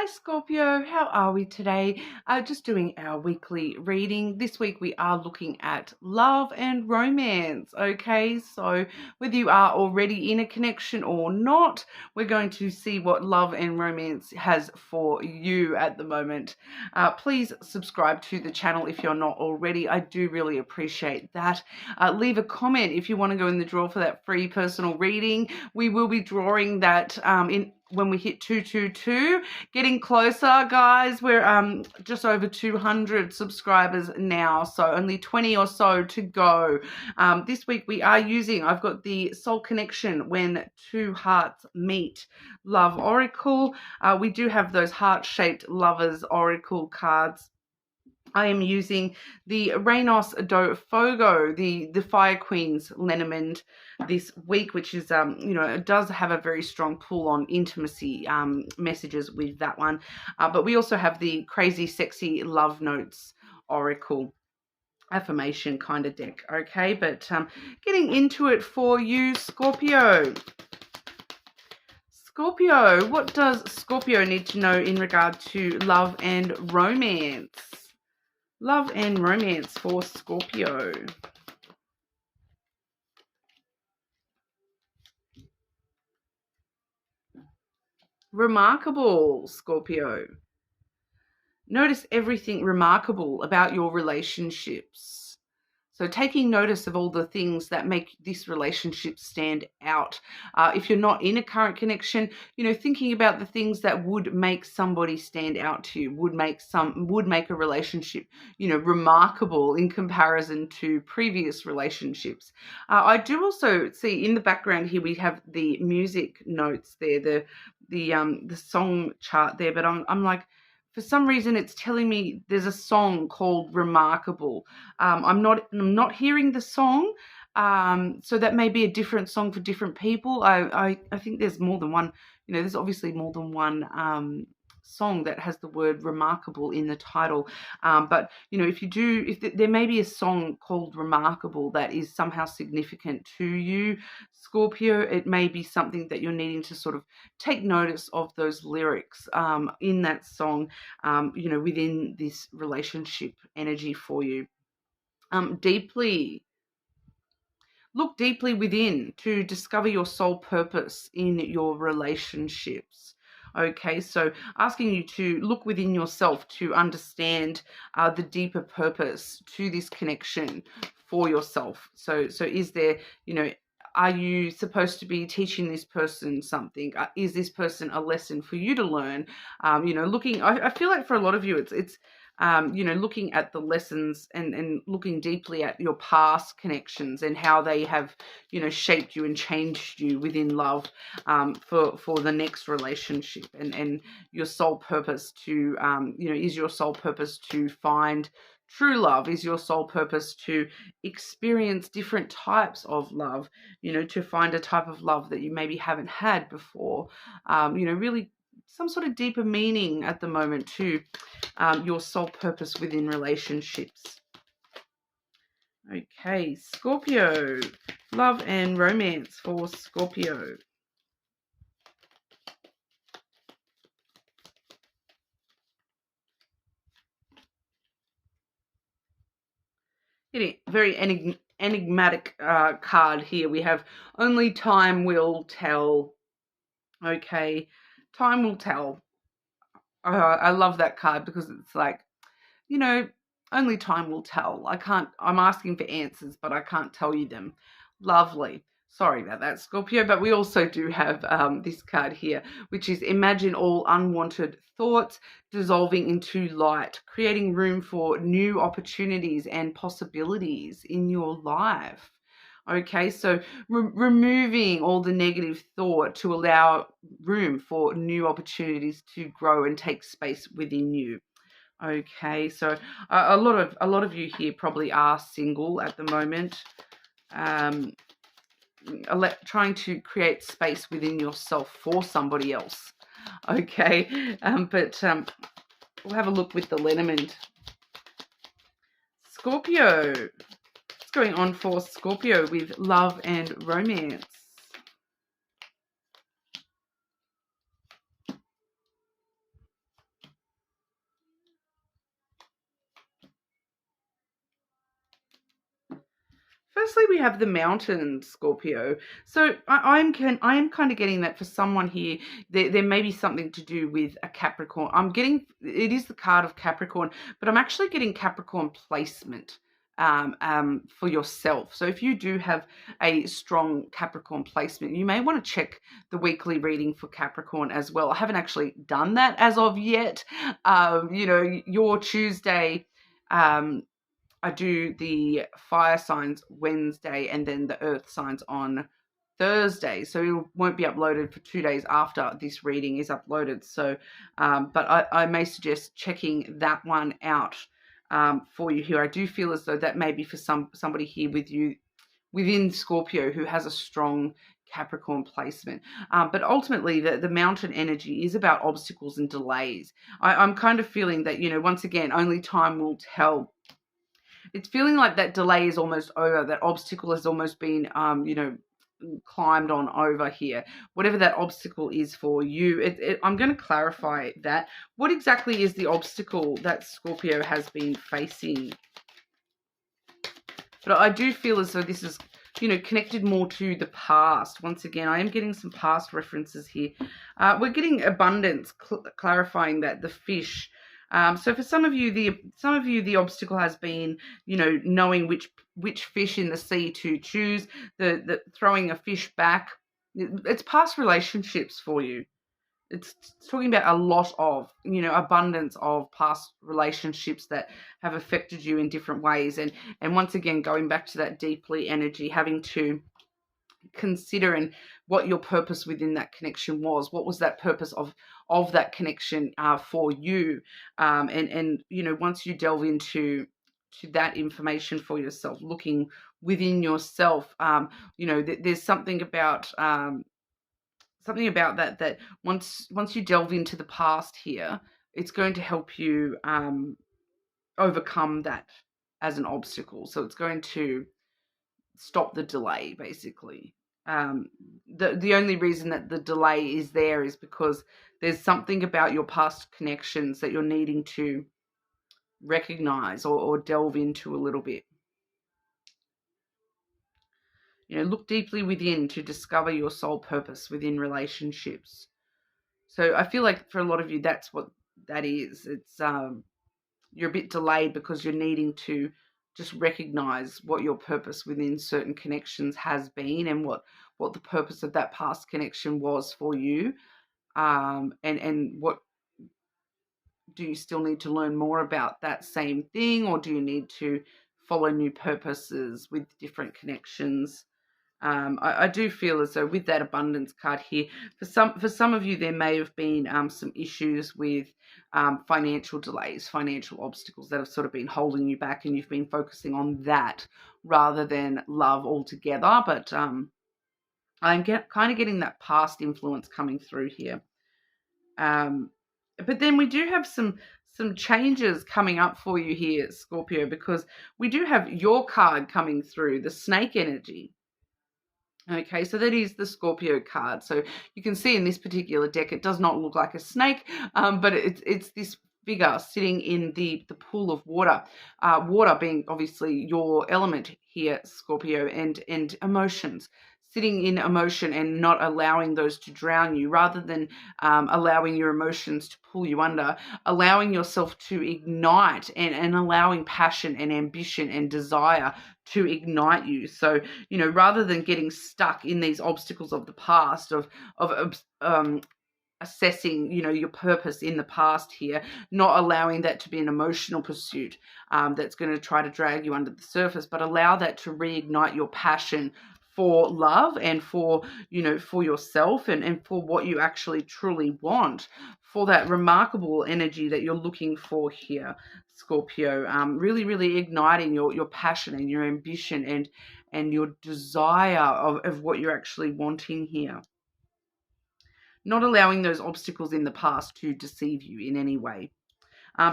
Hi Scorpio, how are we today? Just doing our weekly reading. This week we are looking at love and romance. Okay, so whether you are already in a connection or not, we're going to see what love and romance has for you at the moment. Please subscribe to the channel if you're not already. I do really appreciate that. Leave a comment if you want to go in the draw for that free personal reading. We will be drawing that when we hit 222. Getting closer, guys. We're just over 200 subscribers now, so only 20 or so to go. This week we are using, I've got the Soul Connection When Two Hearts Meet Love Oracle. We do have those heart-shaped lovers oracle cards. I am using the Reynos do Fogo, the Fire Queen's lenormand this week, which is, it does have a very strong pull on intimacy messages with that one. But we also have the Crazy Sexy Love Notes Oracle affirmation kind of deck, okay? But getting into it for you, Scorpio. Scorpio, what does Scorpio need to know in regard to love and romance? Love and romance for Scorpio. Remarkable, Scorpio. Notice everything remarkable about your relationships. So taking notice of all the things that make this relationship stand out. If you're not in a current connection, thinking about the things that would make somebody stand out to you, would make a relationship, remarkable in comparison to previous relationships. I do also see in the background here we have the music notes there, the song chart there, but I'm like, for some reason, it's telling me there's a song called Remarkable. I'm not hearing the song, so that may be a different song for different people. I think there's more than one. There's obviously more than one song that has the word remarkable in the title. But if there may be a song called Remarkable that is somehow significant to you, Scorpio, it may be something that you're needing to sort of take notice of those lyrics in that song, within this relationship energy for you. Look deeply within to discover your soul purpose in your relationships. Okay, so asking you to look within yourself to understand the deeper purpose to this connection for yourself. So is there, are you supposed to be teaching this person something? Is this person a lesson for you to learn? I feel like for a lot of you, it's looking at the lessons and looking deeply at your past connections and how they have, shaped you and changed you within love for the next relationship, and your soul purpose to, is your soul purpose to find true love? Is your soul purpose to experience different types of love, to find a type of love that you maybe haven't had before, really some sort of deeper meaning at the moment to your soul purpose within relationships. Okay, Scorpio, love and romance for Scorpio. Very enigmatic card here. We have only time will tell. Okay, time will tell. I love that card because it's like, only time will tell. I'm asking for answers, but I can't tell you them. Lovely. Sorry about that, Scorpio, but we also do have this card here, which is imagine all unwanted thoughts dissolving into light, creating room for new opportunities and possibilities in your life. Okay, so removing all the negative thought to allow room for new opportunities to grow and take space within you. Okay, so a lot of you here probably are single at the moment, trying to create space within yourself for somebody else. Okay, but we'll have a look with the lenormand. Scorpio, what's going on for Scorpio with love and romance? lastly, we have the mountain, Scorpio. So I am kind of getting that for someone here, there may be something to do with a Capricorn. I'm getting, it is the card of Capricorn, but I'm actually getting Capricorn placement for yourself. So if you do have a strong Capricorn placement, you may want to check the weekly reading for Capricorn as well. I haven't actually done that as of yet. Your Tuesday, I do the fire signs Wednesday and then the earth signs on Thursday. So it won't be uploaded for 2 days after this reading is uploaded. So, but I may suggest checking that one out for you here. I do feel as though that may be for somebody here with you within Scorpio who has a strong Capricorn placement. But ultimately, the mountain energy is about obstacles and delays. I'm kind of feeling that, once again, only time will tell. It's feeling like that delay is almost over. That obstacle has almost been, climbed on over here. Whatever that obstacle is for you, I'm going to clarify that. What exactly is the obstacle that Scorpio has been facing? But I do feel as though this is, connected more to the past. Once again, I am getting some past references here. We're getting abundance, clarifying that the fish. So for some of you, the obstacle has been, knowing which fish in the sea to choose. The throwing a fish back. It's past relationships for you. It's talking about a lot of, abundance of past relationships that have affected you in different ways. And once again, going back to that deeply energy, having to consider and what your purpose within that connection was. What was that purpose of that connection for you? And once you delve into that information for yourself, looking within yourself, there's something about that once you delve into the past here, it's going to help you overcome that as an obstacle. So it's going to stop the delay, basically. The only reason that the delay is there is because there's something about your past connections that you're needing to recognize or delve into a little bit. Look deeply within to discover your soul purpose within relationships. So I feel like for a lot of you, that's what that is. It's you're a bit delayed because you're needing to just recognize what your purpose within certain connections has been and what the purpose of that past connection was for you. And what do you still need to learn more about that same thing, or do you need to follow new purposes with different connections? I do feel as though with that abundance card here, for some of you, there may have been some issues with financial delays, financial obstacles that have sort of been holding you back, and you've been focusing on that rather than love altogether. But I'm kind of getting that past influence coming through here. But then we do have some changes coming up for you here, Scorpio, because we do have your card coming through, the snake energy. Okay, so that is the Scorpio card. So you can see in this particular deck, it does not look like a snake, but it's this figure sitting in the pool of water. Water being obviously your element here, Scorpio, and emotions. Sitting in emotion and not allowing those to drown you, rather than allowing your emotions to pull you under, allowing yourself to ignite and allowing passion and ambition and desire to ignite you. So, rather than getting stuck in these obstacles of the past, of assessing, your purpose in the past here, not allowing that to be an emotional pursuit that's going to try to drag you under the surface, but allow that to reignite your passion for love and for, for yourself and for what you actually truly want, for that remarkable energy that you're looking for here, Scorpio. Really, really igniting your passion and your ambition and your desire of what you're actually wanting here. Not allowing those obstacles in the past to deceive you in any way.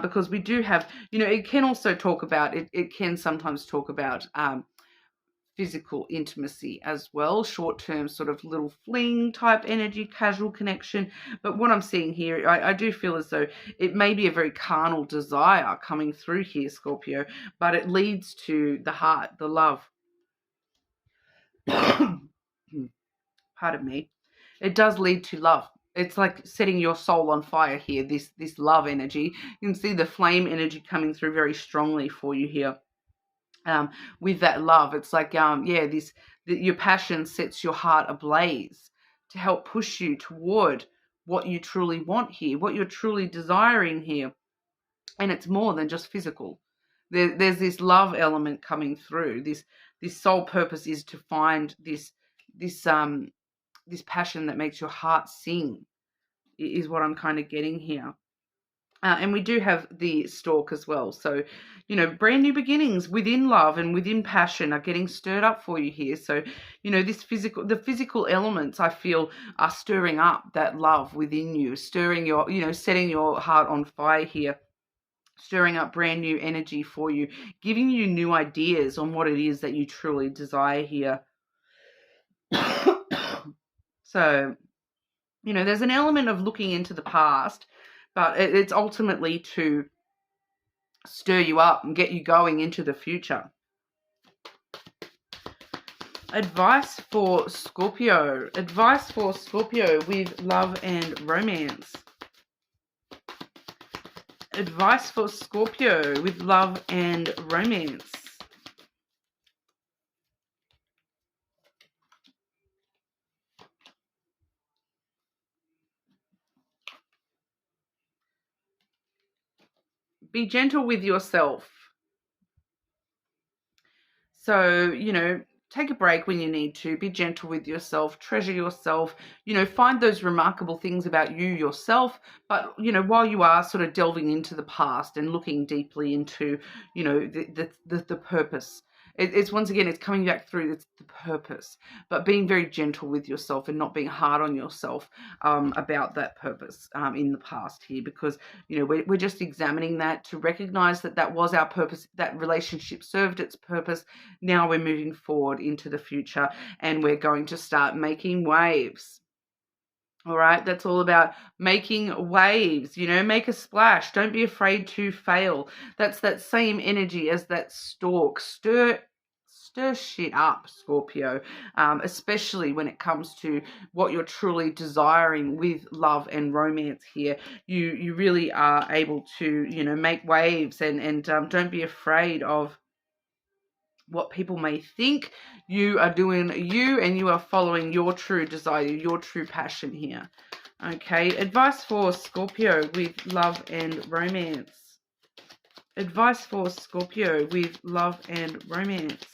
Because we do have, it can also talk about, it can sometimes talk about physical intimacy as well, short-term sort of little fling type energy, casual connection. But what I'm seeing here, I do feel as though it may be a very carnal desire coming through here, Scorpio, but it leads to the heart, the love. Pardon me. It does lead to love. It's like setting your soul on fire here, this love energy. You can see the flame energy coming through very strongly for you here. With that love, it's like your passion sets your heart ablaze to help push you toward what you truly want here, what you're truly desiring here. And it's more than just physical. There's this love element coming through. This sole purpose is to find this this passion that makes your heart sing, is what I'm kind of getting here. And we do have the stork as well. So, brand new beginnings within love and within passion are getting stirred up for you here. So, the physical elements I feel are stirring up that love within you, stirring setting your heart on fire here, stirring up brand new energy for you, giving you new ideas on what it is that you truly desire here. So, there's an element of looking into the past, but it's ultimately to stir you up and get you going into the future. Advice for Scorpio. Advice for Scorpio with love and romance. Advice for Scorpio with love and romance. Be gentle with yourself. So, take a break when you need to. Be gentle with yourself. Treasure yourself. Find those remarkable things about you yourself. But, while you are sort of delving into the past and looking deeply into, the purpose. It's once again, it's coming back through the purpose, but being very gentle with yourself and not being hard on yourself about that purpose in the past here, because we're just examining that to recognize that was our purpose. That relationship served its purpose. Now we're moving forward into the future, and we're going to start making waves. All right, that's all about making waves, make a splash. Don't be afraid to fail. That's that same energy as that stork. Stir shit up, Scorpio, especially when it comes to what you're truly desiring with love and romance here. You really are able to, make waves, and don't be afraid of what people may think. You are doing you, and you are following your true desire, your true passion here. Okay, advice for Scorpio with love and romance. Advice for Scorpio with love and romance.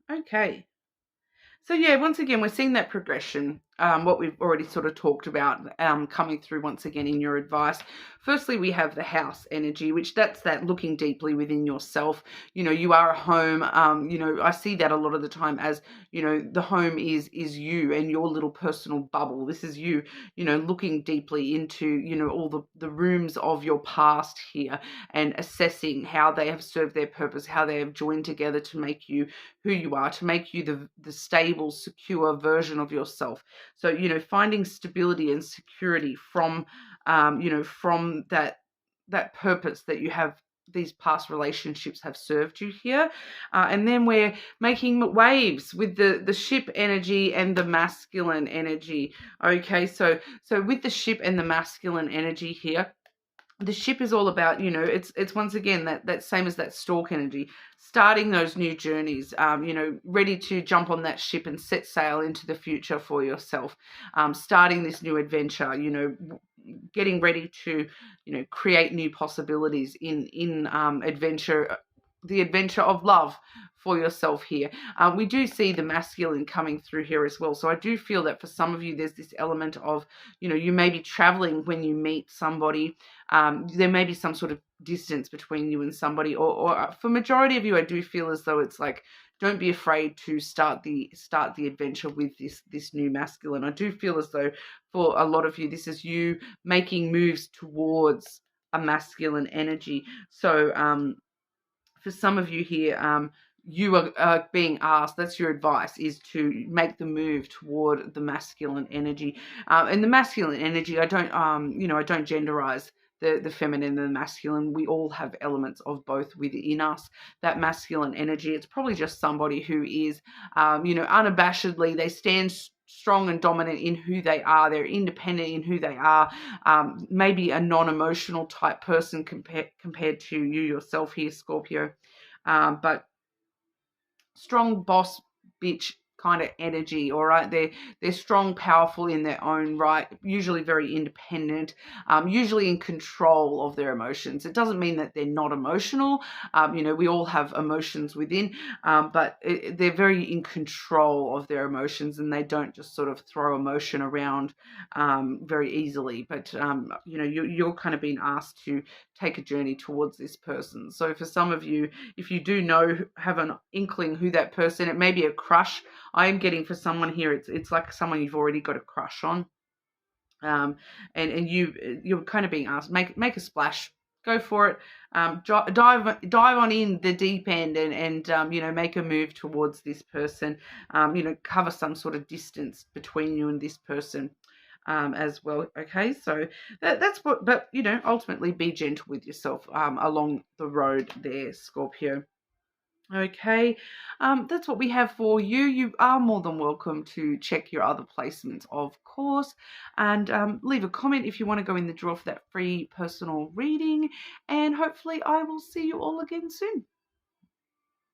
Okay. So yeah, once again, we're seeing that progression, what we've already sort of talked about, coming through once again in your advice. Firstly, we have the house energy, which that's that looking deeply within yourself. You are a home. I see that a lot of the time as, the home is you and your little personal bubble. This is you, looking deeply into, all the rooms of your past here, and assessing how they have served their purpose, how they have joined together to make you who you are, to make you the stable, secure version of yourself. So, finding stability and security from, from that purpose that you have, these past relationships have served you here. And then we're making waves with the ship energy and the masculine energy. Okay, so with the ship and the masculine energy here, the ship is all about, it's once again that same as that stork energy, starting those new journeys, ready to jump on that ship and set sail into the future for yourself, starting this new adventure, getting ready to, create new possibilities in adventure, the adventure of love for yourself here. We do see the masculine coming through here as well. So I do feel that for some of you, there's this element of, you may be traveling when you meet somebody. There may be some sort of distance between you and somebody, or for majority of you, I do feel as though it's like, don't be afraid to start the adventure with this new masculine. I do feel as though for a lot of you, this is you making moves towards a masculine energy. So, for some of you here, you are being asked, that's your advice, is to make the move toward the masculine energy. And the masculine energy, I don't, I don't genderize the feminine and the masculine. We all have elements of both within us. That masculine energy, it's probably just somebody who is, unabashedly, they stand strong and dominant in who they are. They're independent in who they are. Maybe a non-emotional type person compared to you yourself here, Scorpio. But strong boss bitch kind of energy. All right, they're strong, powerful in their own right, usually very independent, usually in control of their emotions. It doesn't mean that they're not emotional. We all have emotions within, but they're very in control of their emotions, and they don't just sort of throw emotion around very easily. But you're kind of being asked to take a journey towards this person. So for some of you, if you do have an inkling who that person, it may be a crush. I am getting for someone here, it's like someone you've already got a crush on. And you're kind of being asked, make a splash, go for it, dive on in the deep end, and make a move towards this person, cover some sort of distance between you and this person. As well. Okay, so that's what, but ultimately be gentle with yourself along the road there, Scorpio. Okay, that's what we have for you. You are more than welcome to check your other placements, of course, and leave a comment if you want to go in the draw for that free personal reading. And hopefully I will see you all again soon.